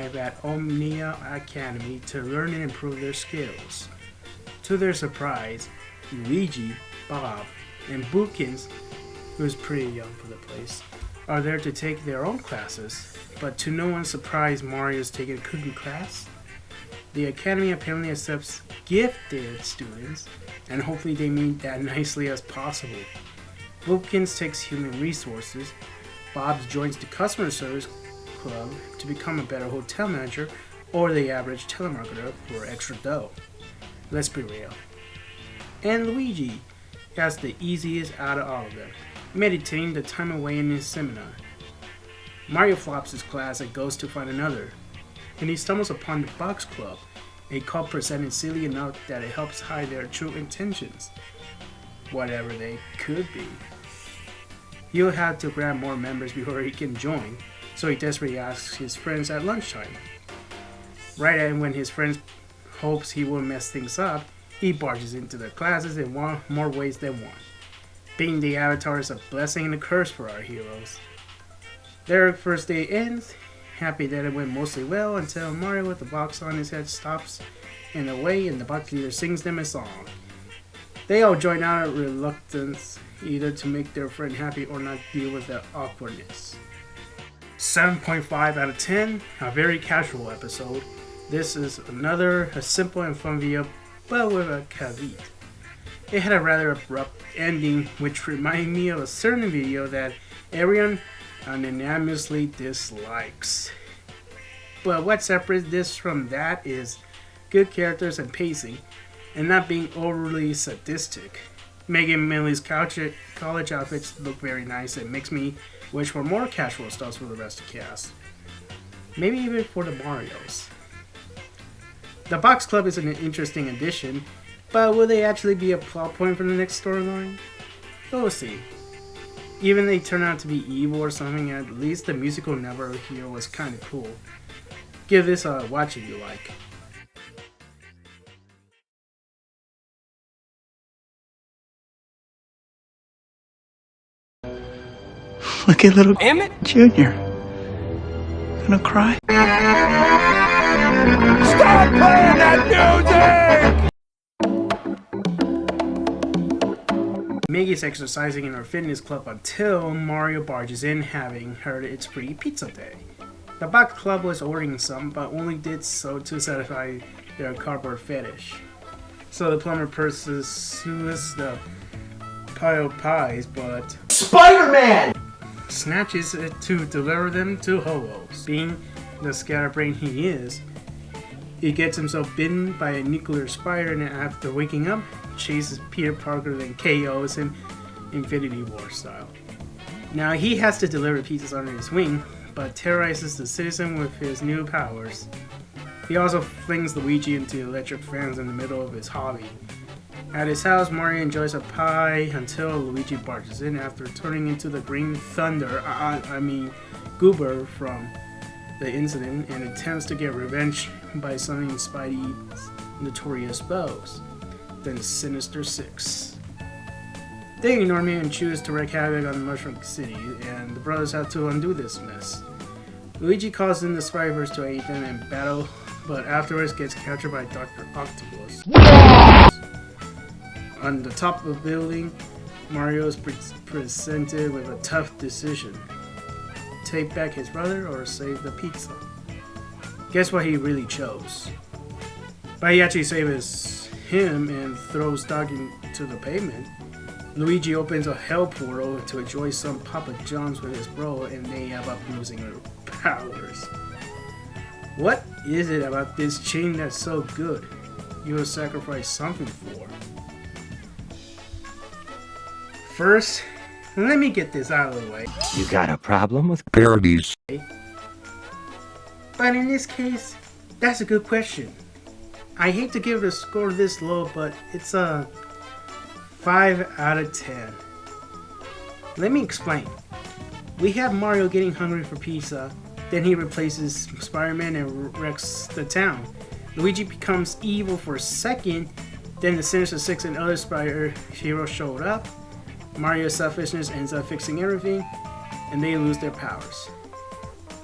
arrive at Omnia Academy to learn and improve their skills. To their surprise, Luigi, Bob, and Bookins, who's pretty young for the place, are there to take their own classes, but to no one's surprise, Mario is taking a cooking class. The Academy apparently accepts gifted students, and hopefully they mean that nicely as possible. Bookins takes human resources, Bob joins the customer service club to become a better hotel manager or the average telemarketer for extra dough. Let's be real. And Luigi has the easiest out of all of them, meditating the time away in his seminar. Mario flops his class and goes to find another, and he stumbles upon the Box Club, a cult presented silly enough that it helps hide their true intentions, whatever they could be. He'll have to grab more members before he can join, so he desperately asks his friends at lunchtime. Right when his friends hopes he will mess things up, he barges into their classes in more ways than one. Being the avatar is a blessing and a curse for our heroes. Their first day ends, happy that it went mostly well until Mario with the box on his head stops in the way and the box leader sings them a song. They all join out of reluctance, either to make their friend happy or not deal with the awkwardness. 7.5 out of 10, a very casual episode. This is a simple and fun video, but with a caveat. It had a rather abrupt ending, which reminded me of a certain video that everyone unanimously dislikes. But what separates this from that is good characters and pacing, and not being overly sadistic. Megan Millie's college outfits look very nice and makes me wish for more casual stuff for the rest of the cast. Maybe even for the Marios. The Box Club is an interesting addition, but will they actually be a plot point for the next storyline? We'll see. Even if they turn out to be evil or something, at least the musical number here was kinda cool. Give this a watch if you like. Look at little Emmett Jr. Gonna cry? Stop playing that music! Maggie's exercising in her fitness club until Mario barges in, having heard it's free pizza day. The Box Club was ordering some, but only did so to satisfy their cardboard fetish. So the plumber pursues the pile of pies, but Spider-Man! snatches it to deliver them to hobos. Being the scatterbrain he is, he gets himself bitten by a nuclear spider, and after waking up, chases Peter Parker then KOs him Infinity War style. Now he has to deliver pizzas under his wing, but terrorizes the citizen with his new powers. He also flings Luigi into electric fans in the middle of his hobby. At his house, Mario enjoys a pie until Luigi barges in after turning into the Green Thunder, Goober from the incident, and attempts to get revenge by summoning Spidey's notorious foes, the Sinister Six. They ignore me and choose to wreak havoc on Mushroom City, and the brothers have to undo this mess. Luigi calls in the survivors to aid them in battle, but afterwards gets captured by Dr. Octopus. On the top of the building, Mario is presented with a tough decision. Take back his brother or save the pizza? Guess what he really chose? But he actually saves him and throws Doc into the pavement. Luigi opens a hell portal to enjoy some Papa John's with his bro, and they end up losing their powers. What is it about this chain that's so good? You will sacrifice something for. First, let me get this out of the way. You got a problem with parodies? But in this case, that's a good question. I hate to give it a score this low, but it's a 5 out of 10. Let me explain. We have Mario getting hungry for pizza, then he replaces Spider-Man and wrecks the town. Luigi becomes evil for a second, then the Sinister Six and other Spider heroes showed up. Mario's selfishness ends up fixing everything, and they lose their powers.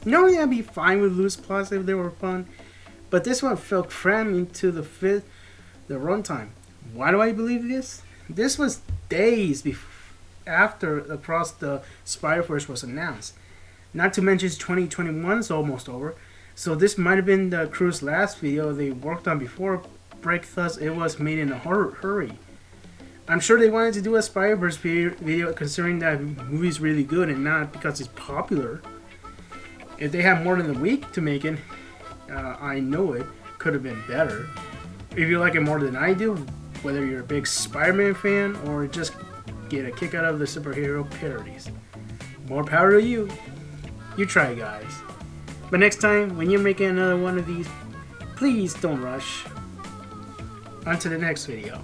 Normally I'd be fine with loose plots if they were fun, but this one felt crammed into the runtime. Why do I believe this? This was days after Across the Spider-Verse was announced. Not to mention 2021 is almost over, so this might have been the crew's last video they worked on before break, thus it was made in a hurry. I'm sure they wanted to do a Spider-Verse video considering that movie's really good and not because it's popular. If they had more than a week to make it, I know it could have been better. If you like it more than I do, whether you're a big Spider-Man fan or just get a kick out of the superhero parodies, more power to you. You try, guys. But next time, when you're making another one of these, please don't rush. On to the next video.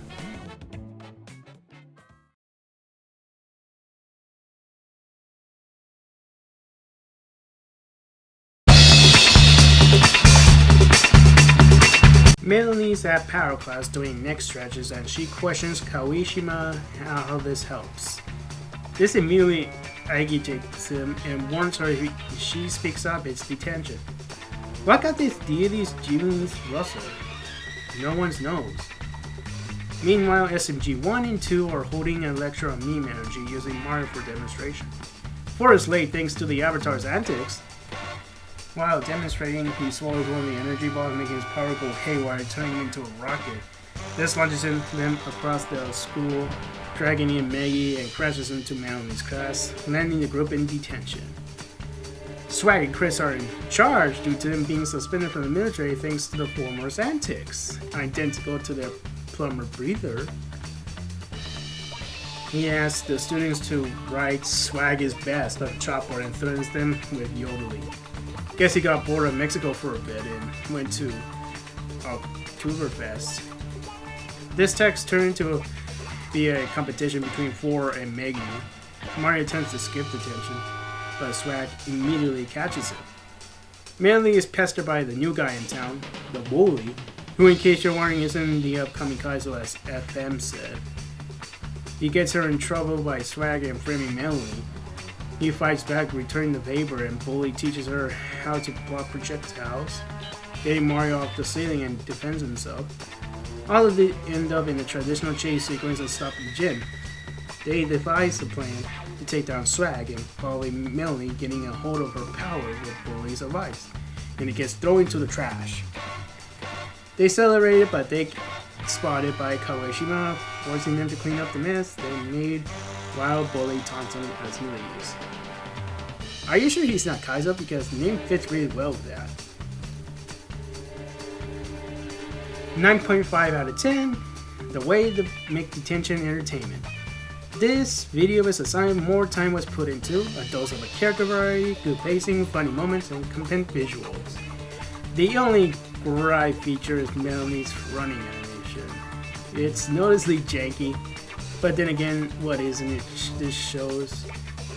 Melanie's at power class doing neck stretches and she questions Kawashima how this helps. This immediately agitates him and warns her if she speaks up, it's detention. What got these deities Jimmy's Russell? No one knows. Meanwhile, SMG4 and 2 are holding a lecture on meme energy using Mario for demonstration. 4 is late thanks to the avatar's antics. While demonstrating, he swallows one of the energy balls, making his power go haywire, turning him into a rocket. This launches them across the school, dragging in Maggie and crashes into Melanie's class, landing the group in detention. Swag and Chris are in charge due to them being suspended from the military thanks to the former's antics, identical to their plumber breather. He asks the students to write Swag is best on chalkboard and threatens them with yodeling. Guess he got bored of Mexico for a bit and went to Oktoberfest. This text turned into be a competition between 4 and Maggie. Mario attempts to skip detention, but Swag immediately catches him. Melanie is pestered by the new guy in town, the bully, who in case you're wondering isn't the upcoming Kaizo as FM said. He gets her in trouble by Swag and framing Melanie. He fights back, returning the paper, and Bully teaches her how to block projectiles, getting Mario off the ceiling and defends himself. All of it end up in a traditional chase sequence and stop the gym. They devise a plan to take down Swag and following Melanie getting a hold of her power with Bully's advice, and it gets thrown into the trash. They celebrate it, but they spotted by Kawashima, forcing them to clean up the mess they made while Bully taunts him as he leaves. Are you sure he's not Kaizo? Because the name fits really well with that. 9.5 out of 10. The way to make detention entertainment. This video is a sign more time was put into, a dose of a character variety, good pacing, funny moments, and content visuals. The only gripe feature is Melanie's running animation. It's noticeably janky, but then again, what isn't it? This show's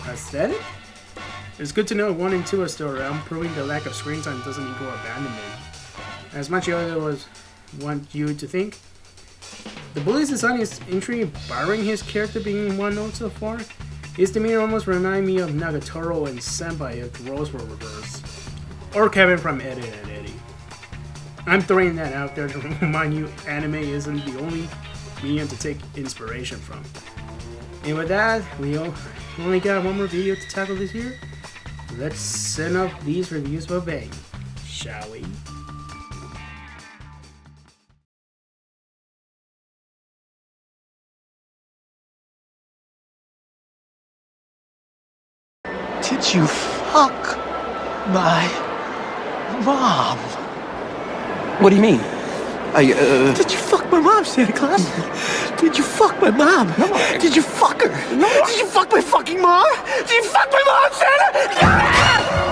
aesthetic? It's good to know 1 and 2 are still around, proving the lack of screen time doesn't equal abandonment. As much as I want you to think, the bully's design is intriguing, barring his character being one note so far. His demeanor almost reminds me of Nagatoro and Senpai if the roles were reversed. Or Kevin from Ed, Edd n Eddy. I'm throwing that out there to remind you anime isn't the only medium to take inspiration from. And with that, we only got one more video to tackle this year. Let's send up these reviews with a bang, shall we? Did you fuck my mom? What do you mean? Did you fuck my mom, Santa Claus? Did you fuck my mom? No. Did you fuck her? No. Did you fuck my fucking mom? Did you fuck my mom, Santa?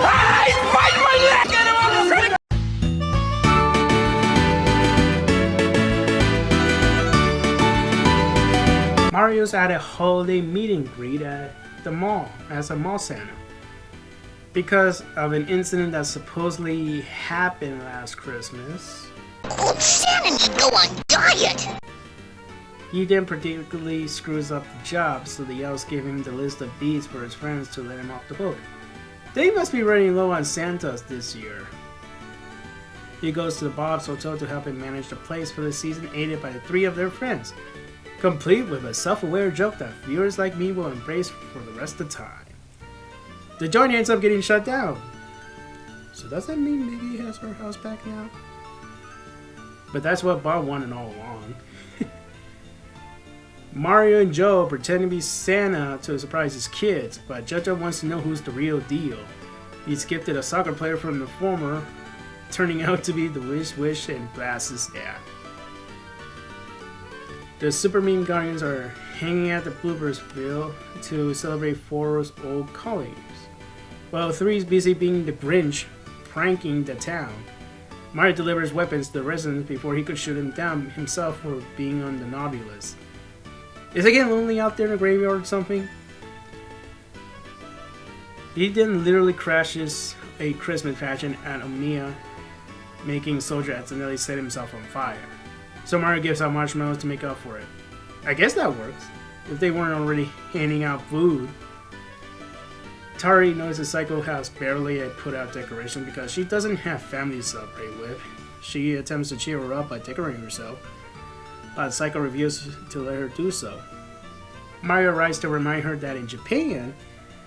Hey, bite my neck! Mario's at a holiday meet and greet at the mall as a mall Santa. Because of an incident that supposedly happened last Christmas, Old Santa need to go on diet! he then particularly screws up the job, so the elves give him the list of deeds for his friends to let him off the hook. They must be running low on Santas this year. He goes to Bob's hotel to help him manage the place for the season, aided by the 3 of their friends, complete with a self-aware joke that viewers like me will embrace for the rest of the time. The joint ends up getting shut down. So does that mean Miggy has her house back now? But that's what Bob wanted all along. Mario and Joe pretend to be Santa to surprise his kids, but Jojo wants to know who's the real deal. He's gifted a soccer player from the former, turning out to be the Wish and Blast's dad. The Super Meme Guardians are hanging at the Bloopersville to celebrate 4's old colleagues, while 3's busy being the Grinch, pranking the town. Mario delivers weapons to the residents before he could shoot him down himself for being on the naughty list. Is it getting lonely out there in the graveyard or something? He then literally crashes a Christmas pageant at Omnia, making Soldier accidentally set himself on fire. So Mario gives out marshmallows to make up for it. I guess that works, if they weren't already handing out food. Tari notices Psycho has barely a put-out decoration because she doesn't have family to celebrate with. She attempts to cheer her up by decorating herself, but Psycho refuses to let her do so. Mario arrives to remind her that in Japan,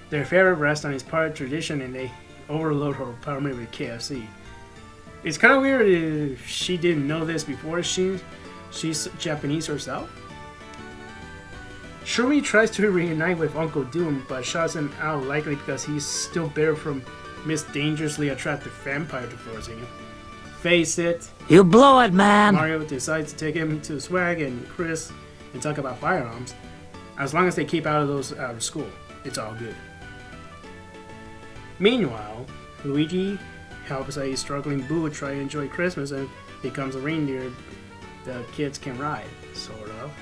their favorite restaurant is part of tradition and they overload her apartment with KFC. It's kind of weird if she didn't know this before. She's Japanese herself. Shroomy tries to reunite with Uncle Doom, but shuts him out likely because he's still bitter from Miss Dangerously Attractive Vampire divorcing him. Face it. You blow it, man. Mario decides to take him to Swag and Chris and talk about firearms. As long as they keep out of school, it's all good. Meanwhile, Luigi helps a struggling Boo try to enjoy Christmas and becomes a reindeer the kids can ride, sort of.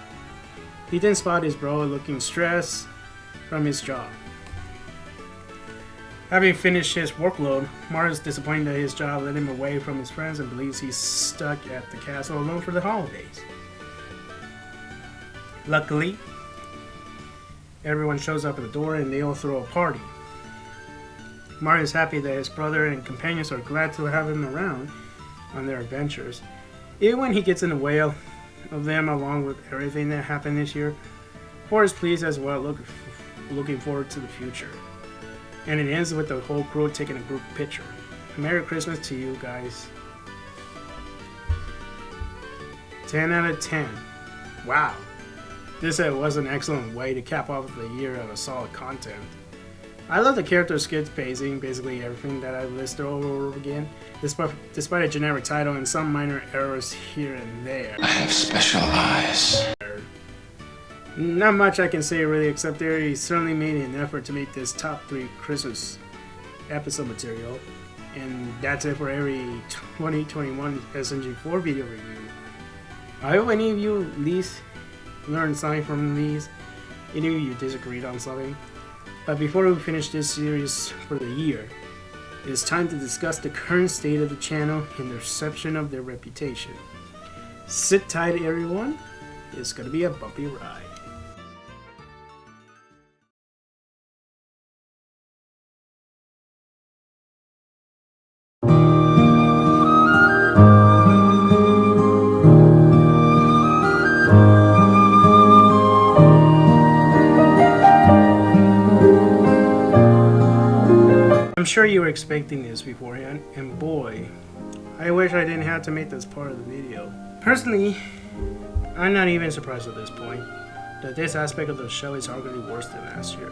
He then spots his bro looking stressed from his job. Having finished his workload, Mario's disappointed that his job led him away from his friends and believes he's stuck at the castle alone for the holidays. Luckily, everyone shows up at the door and they all throw a party. Mario is happy that his brother and companions are glad to have him around on their adventures. Even when he gets in the way of them along with everything that happened this year, 4 is pleased as well, looking forward to the future. And it ends with the whole crew taking a group picture. Merry Christmas to you guys. 10 out of 10. Wow. This was an excellent way to cap off the year of a solid content. I love the character skits pacing, basically everything that I've listed over again, despite a generic title and some minor errors here and there. I have special eyes. Not much I can say really, except he certainly made an effort to make this top 3 Christmas episode material. And that's it for every 2021 SMG4 video review. I hope any of you at least learned something from these. Any of you disagreed on something. But before we finish this series for the year, it is time to discuss the current state of the channel and the reception of their reputation. Sit tight everyone, it's gonna be a bumpy ride. I'm sure you were expecting this beforehand, and boy, I wish I didn't have to make this part of the video. Personally, I'm not even surprised at this point that this aspect of the show is arguably worse than last year.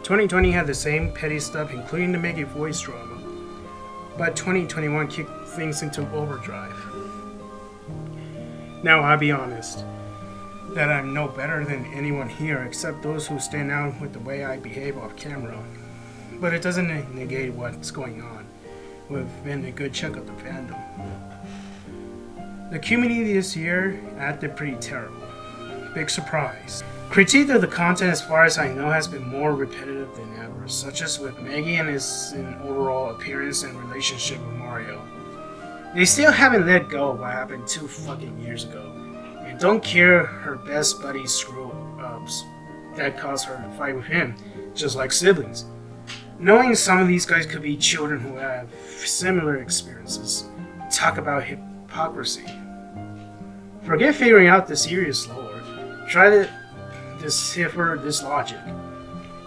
2020 had the same petty stuff, including the Maggie voice drama, but 2021 kicked things into overdrive. Now I'll be honest, that I'm no better than anyone here except those who stand out with the way I behave off camera. But it doesn't negate what's going on within a good chunk of the fandom. The community this year acted pretty terrible. Big surprise. Critique of the content as far as I know has been more repetitive than ever, such as with Maggie and his overall appearance and relationship with Mario. They still haven't let go of what happened 2 fucking years ago, and don't care her best buddy's screw-ups that caused her to fight with him, just like siblings. Knowing some of these guys could be children who have similar experiences, talk about hypocrisy. Forget figuring out the serious lore. Try to decipher this logic.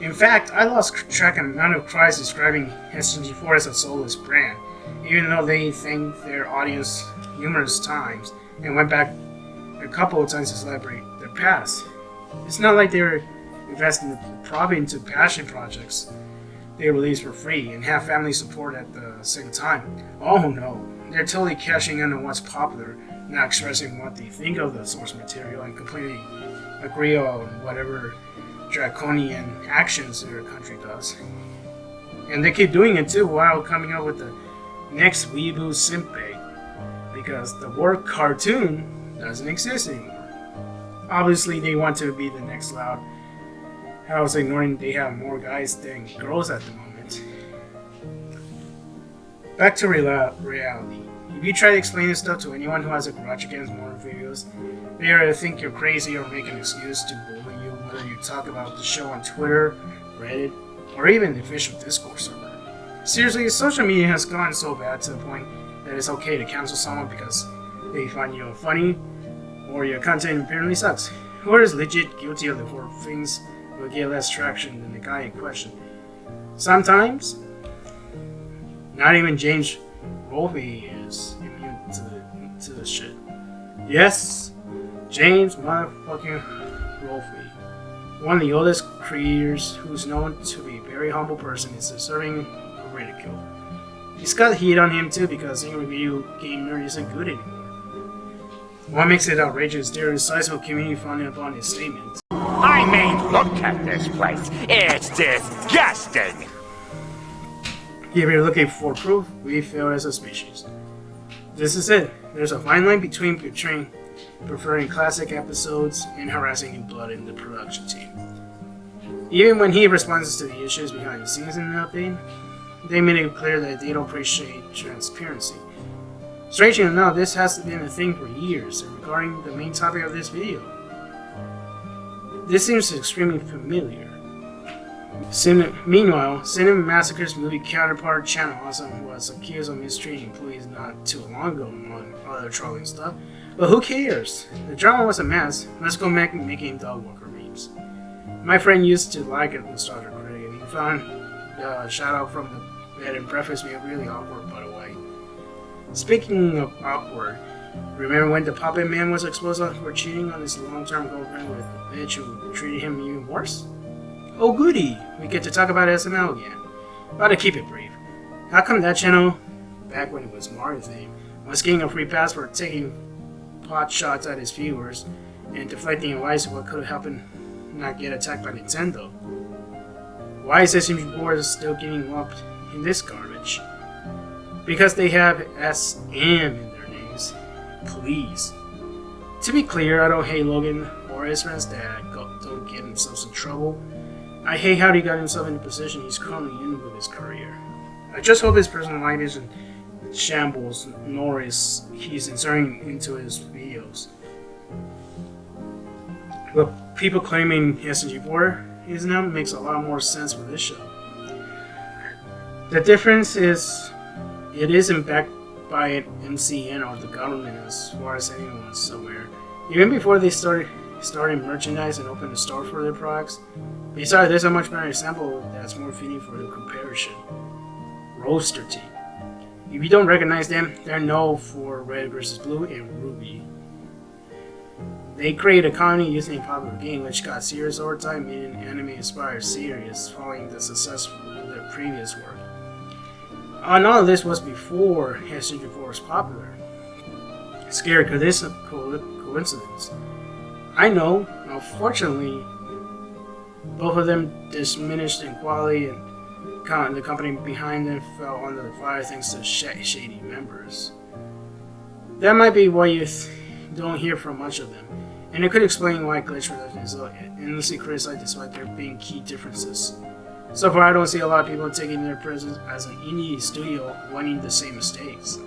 In fact, I lost track of the amount of cries describing SMG4 as a soulless brand, even though they thanked their audience numerous times and went back a couple of times to celebrate their past. It's not like they were investing probably into passion projects they release for free and have family support at the same time. Oh no, they're totally cashing in on what's popular, not expressing what they think of the source material and completely agree on whatever draconian actions their country does. And they keep doing it too while coming up with the next weeaboo simpay, because the word cartoon doesn't exist anymore. Obviously they want to be the next loud. I was ignoring they have more guys than girls at the moment. Back to reality. If you try to explain this stuff to anyone who has a grudge against modern videos, they either think you're crazy or make an excuse to bully you, whether you talk about the show on Twitter, Reddit, or even the official Discord server. Seriously, social media has gone so bad to the point that it's okay to cancel someone because they find you funny or your content apparently sucks. Whoever is legit guilty of the four things will get less traction than the guy in question. Sometimes, not even James Rolfe is immune to the shit. Yes, James motherfucking Rolfe, one of the oldest creators who's known to be a very humble person, is deserving of ridicule. He's got heat on him too because angry video game nerd isn't good anymore. What makes it outrageous, there is sizable community funding upon his statement. I mean, look at this place. It's disgusting. If you're looking for proof, we fail as a species. This is it. There's a fine line between preferring classic episodes and harassing new blood in the production team. Even when he responds to the issues behind the scenes in the update, they made it clear that they don't appreciate transparency. Strangely enough, this has been a thing for years regarding the main topic of this video. This seems extremely familiar. Meanwhile, Cinema Massacre's movie counterpart Channel Awesome was accused of mistreating employees not too long ago, among other trolling stuff. But who cares? The drama was a mess. Let's go making dog walker memes. My friend used to like it, Nostalgia Critic, and he found the shout out from the bed and breakfast being really awkward, by the way. Speaking of awkward, remember when the Puppet Man was exposed for cheating on his long-term girlfriend with a bitch who treated him even worse? Oh goody, we get to talk about SML again. But to keep it brief, how come that channel, back when it was Mario theme, was getting a free pass for taking pot shots at his viewers and deflecting advice of what could have happened not get attacked by Nintendo? Why is SMG4 still getting lumped in this garbage? Because they have SM in their names. Please. To be clear, I don't hate Logan or his friends that don't get themselves in trouble. I hate how he got himself in the position he's currently in with his career. I just hope his personal life isn't shambles, nor is he's inserting into his videos. But people claiming SMG4 is now makes a lot more sense for this show. The difference is it isn't backed by an MCN or the government as far as anyone's aware. Even before they started merchandise and opened a store for their products. Besides, there's a much better example that's more fitting for the comparison. Roaster Team. If you don't recognize them, they're known for Red vs. Blue and Ruby. They create a comedy using a popular game which got serious over time, made an anime-inspired series following the success of their previous work. And all of this was before SMG4 was popular. Scary coincidence. I know, unfortunately, both of them diminished in quality and the company behind them fell under the fire thanks to shady members. That might be why you don't hear from much of them, and it could explain why Glitch Production is endlessly criticized despite there being key differences. So far, I don't see a lot of people taking their presence as an indie studio wanting the same mistakes.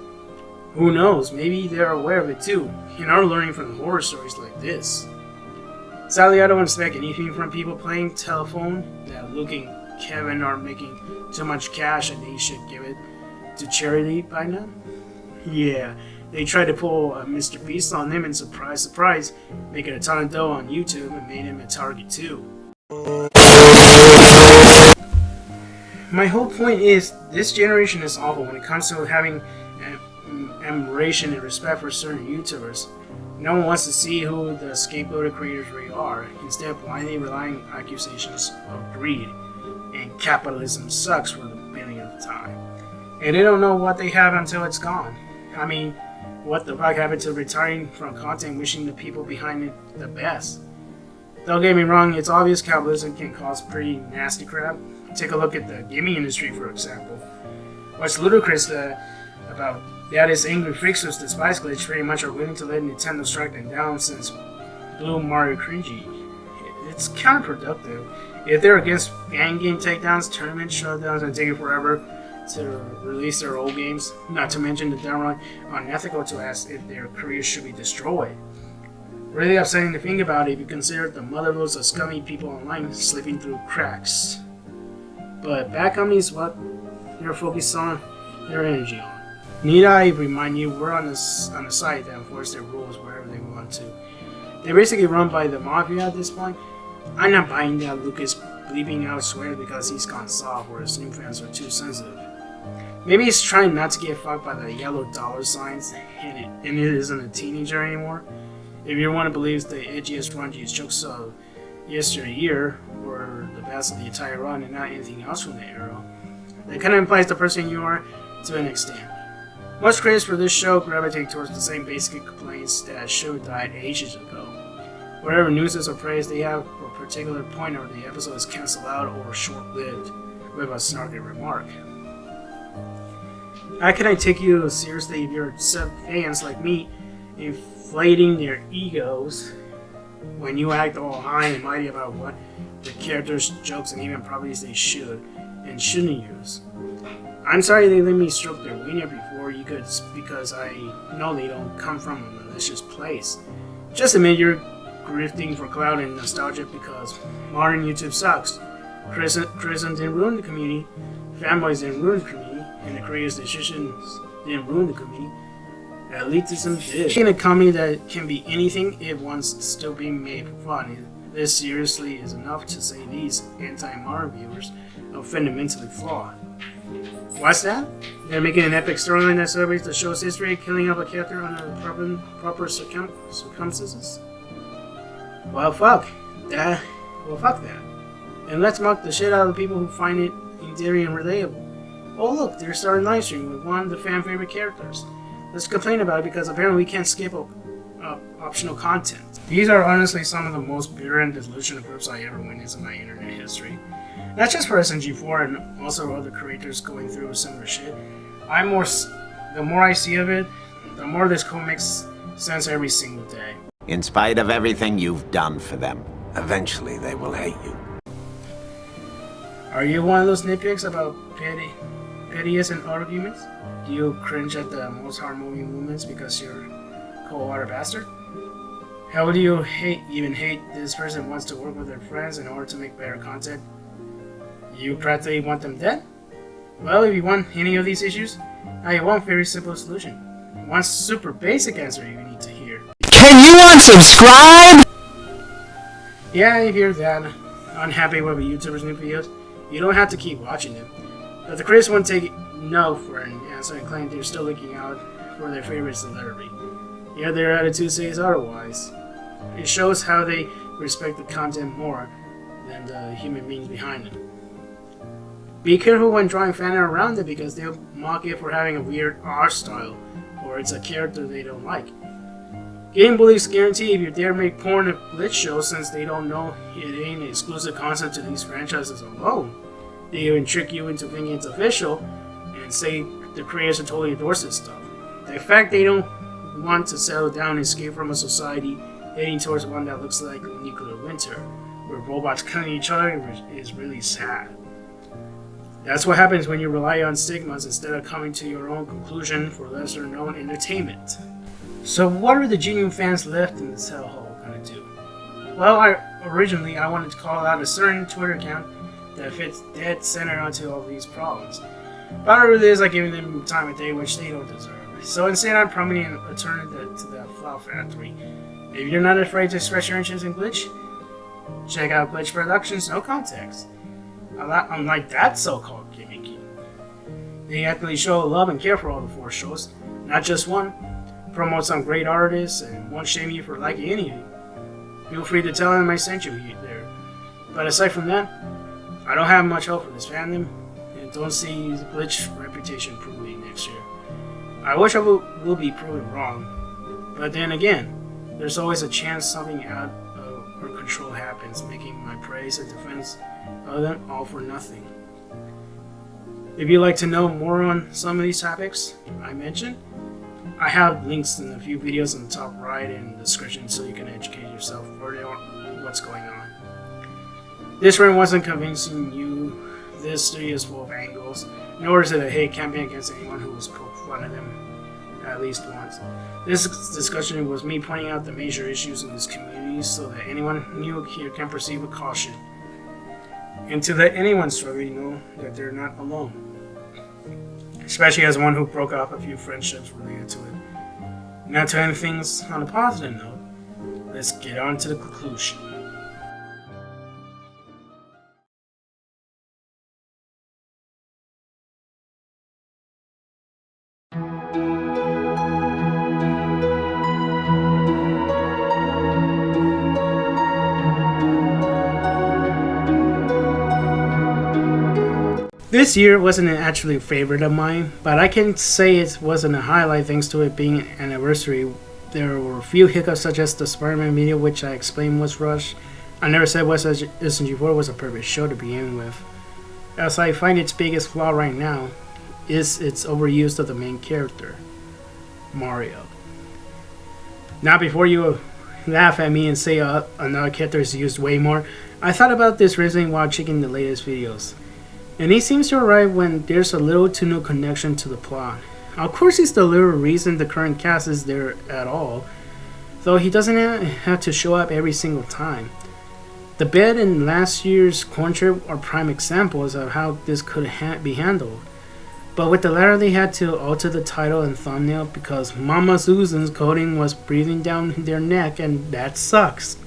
Who knows, maybe they're aware of it too, and are learning from horror stories like this. Sadly, I don't expect anything from people playing telephone that looking Kevin are making too much cash and they should give it to charity by now? Yeah, they tried to pull Mr. Beast on him and surprise, surprise, making a ton of dough on YouTube and made him a target too. My whole point is, this generation is awful when it comes to having admiration and respect for certain YouTubers. No one wants to see who the scapegoated creators really are, instead blindly relying on accusations of greed and capitalism sucks for the billionth time. And they don't know what they have until it's gone. I mean, what the fuck happened to retiring from content wishing the people behind it the best? Don't get me wrong, it's obvious capitalism can cause pretty nasty crap. Take a look at the gaming industry, for example. What's ludicrous about that is angry freaks with the spice glitch pretty much are willing to let Nintendo strike them down since Blue Mario cringy. It's counterproductive. If they're against fan game takedowns, tournament shutdowns, and taking forever to release their old games, not to mention the downright unethical to ask if their careers should be destroyed. Really upsetting to think about if you consider the motherloads of scummy people online slipping through cracks. But bad companies, what they're focused on their energy on. Need I remind you, we're on the site that enforce their rules wherever they want to. They're basically run by the mafia at this point. I'm not buying that Lucas bleeping out swears because he's gone soft or his new fans are too sensitive. Maybe he's trying not to get fucked by the yellow dollar signs and it isn't a teenager anymore. If you're one who believes the edgiest, grungiest jokes of yesteryear were the best of the entire run and not anything else from the era, that kind of implies the person you are to an extent. Most critics for this show gravitate towards the same basic complaints that show died ages ago. Whatever news or praise they have for a particular point or the episode is cancelled out or short-lived with a snarky remark. How can I take you seriously if you're fans like me inflating their egos when you act all high and mighty about what the characters, jokes, and even properties they should and shouldn't use? I'm sorry they let me stroke their wiener before you could, because I know they don't come from a malicious place. Just admit you're grifting for clout and nostalgia because modern YouTube sucks. Criticism didn't ruin the community, fanboys didn't ruin the community, and the creators' decisions didn't ruin the community. Elitism did. In a company that can be anything it wants still being made for fun, this seriously is enough to say these anti-modern viewers are fundamentally flawed. What's that? They're making an epic storyline that celebrates the show's history, killing off a character under proper circumstances? Well, fuck that. And let's mock the shit out of the people who find it endearing and relatable. Oh look, they're starting live stream with one of the fan favorite characters. Let's complain about it because apparently we can't skip optional content. These are honestly some of the most bitter and delusional groups I ever witnessed in my internet history. Not just for SMG4 and also other creators going through similar shit. The more I see of it, the more this code makes sense every single day. In spite of everything you've done for them, eventually they will hate you. Are you one of those nitpicks about pettiness and arguments? Do you cringe at the most heart-moving moments because you're a cold-hearted bastard? How do you even hate this person wants to work with their friends in order to make better content? You practically want them dead? Well, if you want any of these issues, I have one very simple solution. One super basic answer you need to hear. Can you unsubscribe? Yeah, if you're that unhappy with a YouTuber's new videos, you don't have to keep watching them. But the critics won't take no for an answer and claim they're still looking out for their favorite celebrity. Yet their attitude says otherwise. It shows how they respect the content more than the human beings behind them. Be careful when drawing fan art around it because they'll mock it for having a weird art style or it's a character they don't like. Game bullies guarantee if you dare make porn a glitch show since they don't know it ain't exclusive content to these franchises alone. They even trick you into thinking it's official and say the creators totally endorse this stuff. The fact they don't want to settle down and escape from a society heading towards one that looks like nuclear winter, where robots killing each other, is really sad. That's what happens when you rely on stigmas instead of coming to your own conclusion for lesser known entertainment. So what are the genuine fans left in this hellhole gonna do? Well, originally I wanted to call out a certain Twitter account that fits dead center onto all these problems. But it really is like giving them time of day which they don't deserve. So instead I'm promoting an alternative to the Fall Factory. If you're not afraid to express your interest in Glitch, check out Glitch Productions No Context. Unlike that so-called gimmicky, they actually show love and care for all the 4 shows, not just one. Promote some great artists and won't shame you for liking anything. Feel free to tell them I sent you there. But aside from that, I don't have much hope for this fandom and don't see the Glitch reputation improving next year. I wish I will be proven wrong, but then again, there's always a chance something out of our control happens, making my praise and defense of them all for nothing. If you'd like to know more on some of these topics I mentioned, I have links in a few videos on the top right in the description so you can educate yourself further on what's going on. This run wasn't convincing you this studio is full of angles, nor is it a hate campaign against anyone who has poked fun at them at least once. This discussion was me pointing out the major issues in this community so that anyone new here can proceed with caution, and to let anyone struggling know that they're not alone. Especially as one who broke off a few friendships related to it. Now to end things on a positive note, let's get on to the conclusion. This year wasn't actually a favorite of mine, but I can say it wasn't a highlight thanks to it being an anniversary. There were a few hiccups such as the Spider-Man video, which I explained was rushed. I never said SMG4 was a perfect show to begin with, as I find its biggest flaw right now is its overuse of the main character, Mario. Now before you laugh at me and say another character is used way more, I thought about this recently while checking the latest videos. And he seems to arrive when there's a little to no connection to the plot. Of course he's the little reason the current cast is there at all, though he doesn't have to show up every single time. The bed and last year's corn trip are prime examples of how this could be handled. But with the latter they had to alter the title and thumbnail because Mama Susan's coding was breathing down their neck, and that sucks.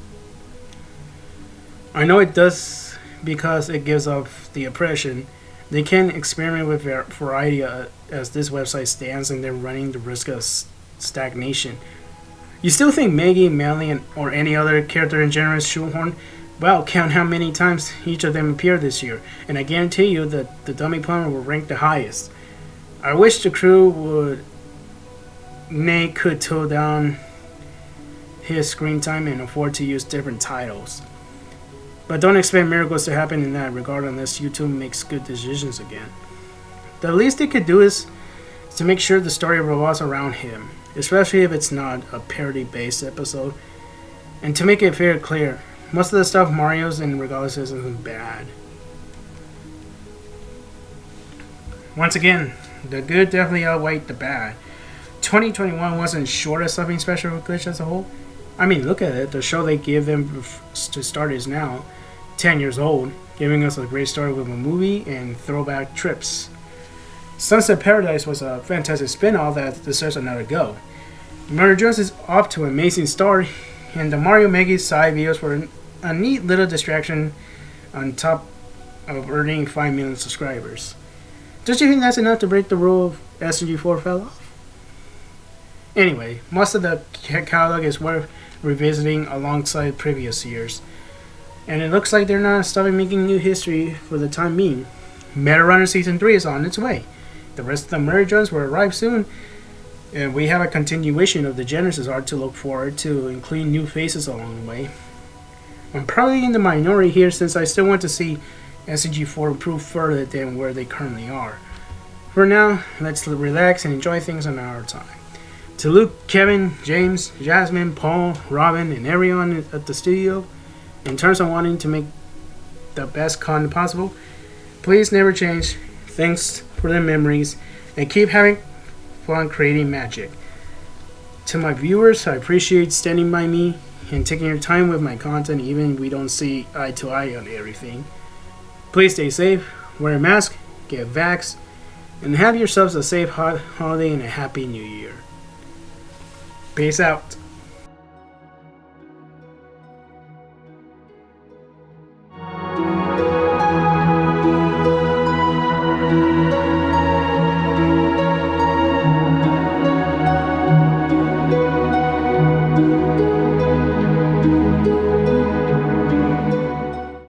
I know it does because it gives off the impression they can experiment with variety as this website stands, and they're running the risk of stagnation. You still think Maggie, Melly, or any other character in general is shoehorned? Well, count how many times each of them appeared this year, and I guarantee you that the dummy plumber will rank the highest. I wish the crew could tone down his screen time and afford to use different titles. But don't expect miracles to happen in that regard unless YouTube makes good decisions again. The least they could do is to make sure the story revolves around him, especially if it's not a parody-based episode. And to make it very clear, most of the stuff Mario's in regardless isn't bad. Once again, the good definitely outweighed the bad. 2021 wasn't short of something special for Glitch as a whole. I mean, look at it, the show they gave them to start is now 10 years old, giving us a great start with a movie and throwback trips. Sunset Paradise was a fantastic spin-off that deserves another go. Murder Jones is off to an amazing start, and the Mario Maggie side videos were a neat little distraction on top of earning 5 million subscribers. Don't you think that's enough to break the rule of SMG4 fell off? Anyway, most of the catalog is worth revisiting alongside previous years, and it looks like they're not stopping making new history for the time being. Meta Runner Season 3 is on its way. The rest of the Murder Jones will arrive soon, and we have a continuation of the Genesis art to look forward to, including new faces along the way. I'm probably in the minority here since I still want to see SMG4 improve further than where they currently are. For now, let's relax and enjoy things on our time. To Luke, Kevin, James, Jasmine, Paul, Robin, and everyone at the studio, in terms of wanting to make the best content possible, please never change. Thanks for the memories, and keep having fun creating magic. To my viewers, I appreciate standing by me and taking your time with my content even if we don't see eye to eye on everything. Please stay safe, wear a mask, get vaxxed, and have yourselves a safe holiday and a happy new year. Peace out.